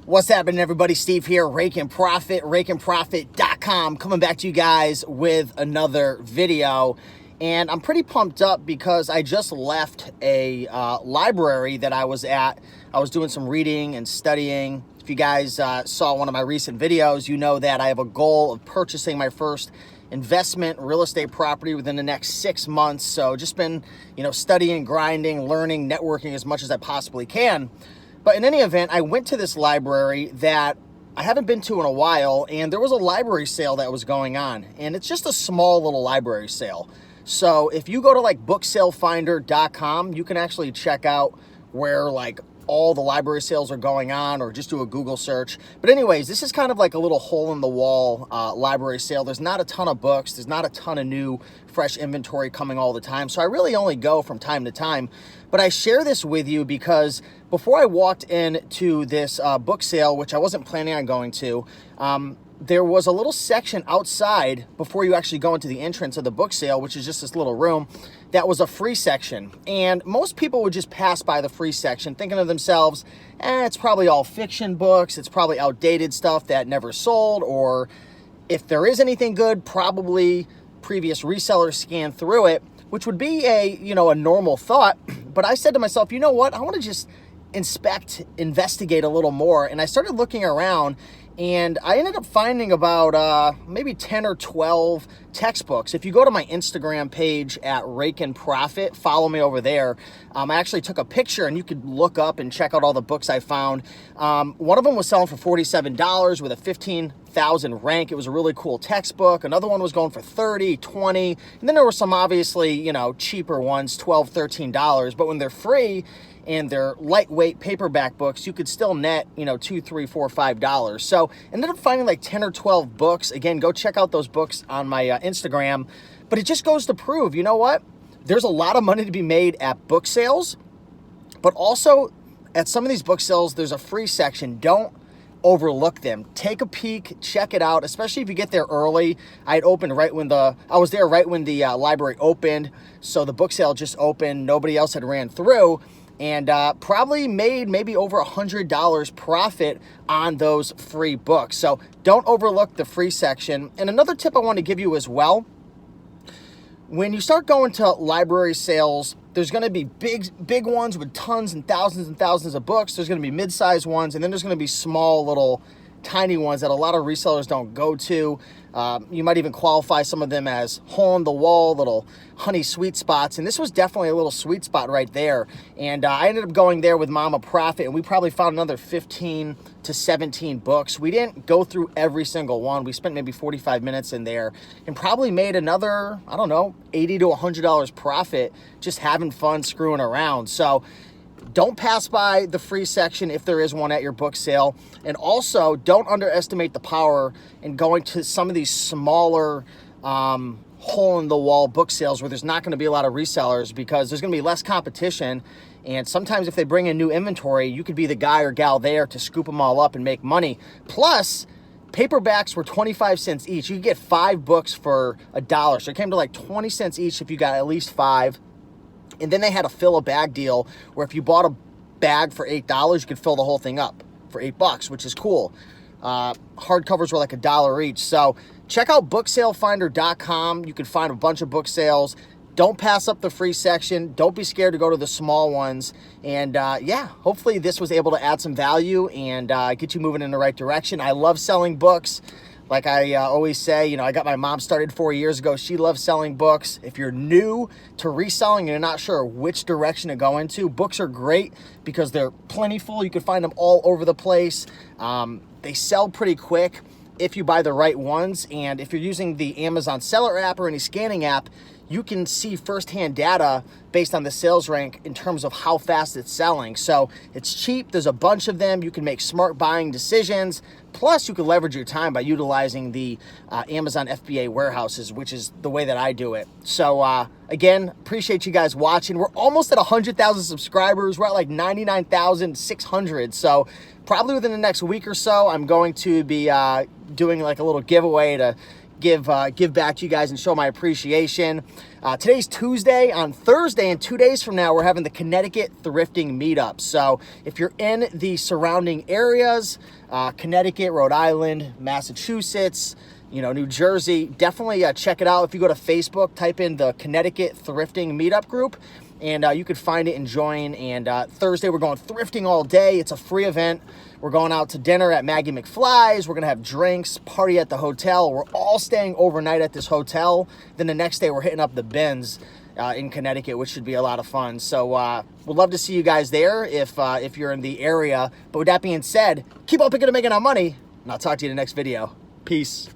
What's happening, everybody? Steve here, Rake and Profit, rakeandprofit.com, coming back to you guys with another video. And I'm pretty pumped up because I just left a library that I was at. I was doing some reading and studying. If you guys saw one of my recent videos, you know that I have a goal of purchasing my first investment real estate property within the next 6 months. So just been, studying, grinding, learning, networking as much as I possibly can. But in any event, I went to this library that I haven't been to in a while, and there was a library sale that was going on. And it's just a small little library sale. So if you go to like booksalefinder.com, you can actually check out where all the library sales are going on, or just do a Google search. But anyways, this is kind of like a little hole-in-the-wall library sale. There's not a ton of books. There's not a ton of new, fresh inventory coming all the time. So I really only go from time to time. But I share this with you because before I walked into this book sale, which I wasn't planning on going to, there was a little section outside before you actually go into the entrance of the book sale, which is just this little room, that was a free section. And most people would just pass by the free section thinking to themselves, it's probably all fiction books. It's probably outdated stuff that never sold, or if there is anything good, probably previous resellers scanned through it, which would be a normal thought. But I said to myself, you know what? I want to just investigate a little more. And I started looking around, and I ended up finding about maybe 10 or 12 textbooks. If you go to my Instagram page at Rake and Profit, follow me over there. I actually took a picture, and you could look up and check out all the books I found. One of them was selling for $47 with a 15,000 rank. It was a really cool textbook. Another one was going for $30, $20. And then there were some obviously, cheaper ones, $12, $13. But when they're free and they're lightweight paperback books, you could still net, $2, $3, $4, $5. So ended up finding like 10 or 12 books. Again, go check out those books on my Instagram. But it just goes to prove, you know what? There's a lot of money to be made at book sales, but also at some of these book sales, there's a free section. Don't overlook them. Take a peek, check it out, especially if you get there early. I was there right when the library opened, so the book sale just opened. Nobody else had ran through, and probably made maybe over $100 profit on those free books. So don't overlook the free section. And another tip I want to give you as well, when you start going to library sales, there's going to be big ones with tons and thousands of books. There's going to be mid-sized ones, and then there's going to be small little tiny ones that a lot of resellers don't go to. You might even qualify some of them as hole-in-the-wall, little honey sweet spots. And this was definitely a little sweet spot right there. And I ended up going there with Mama Profit, and we probably found another 15 to 17 books. We didn't go through every single one. We spent maybe 45 minutes in there and probably made another, $80 to $100 profit just having fun screwing around. So don't pass by the free section if there is one at your book sale. And also, don't underestimate the power in going to some of these smaller hole-in-the-wall book sales where there's not going to be a lot of resellers, because there's going to be less competition. And sometimes if they bring in new inventory, you could be the guy or gal there to scoop them all up and make money. Plus, paperbacks were 25 cents each. You could get 5 books for $1. So it came to like 20 cents each if you got at least 5. And then they had a fill a bag deal where if you bought a bag for $8, you could fill the whole thing up for $8, which is cool. Hardcovers were like $1 each. So check out booksalefinder.com. You can find a bunch of book sales. Don't pass up the free section. Don't be scared to go to the small ones. And hopefully this was able to add some value and get you moving in the right direction. I love selling books. Like I always say, I got my mom started 4 years ago. She loves selling books. If you're new to reselling and you're not sure which direction to go into, books are great because they're plentiful. You can find them all over the place. They sell pretty quick if you buy the right ones. And if you're using the Amazon Seller app or any scanning app, you can see firsthand data based on the sales rank in terms of how fast it's selling. So it's cheap. There's a bunch of them. You can make smart buying decisions. Plus, you can leverage your time by utilizing the Amazon FBA warehouses, which is the way that I do it. So again, appreciate you guys watching. We're almost at 100,000 subscribers. We're at like 99,600. So probably within the next week or so, I'm going to be doing like a little giveaway to give back to you guys and show my appreciation. Today's Tuesday. On Thursday and 2 days from now, we're having the Connecticut Thrifting Meetup. So if you're in the surrounding areas, Connecticut, Rhode Island, Massachusetts, New Jersey, definitely check it out. If you go to Facebook, type in the Connecticut Thrifting Meetup group, and you could find it and join. And Thursday, we're going thrifting all day. It's a free event. We're going out to dinner at Maggie McFly's. We're going to have drinks, party at the hotel. We're all staying overnight at this hotel. Then the next day, we're hitting up the bins in Connecticut, which should be a lot of fun. So we'd love to see you guys there if you're in the area. But with that being said, keep on picking and making our money, and I'll talk to you in the next video. Peace.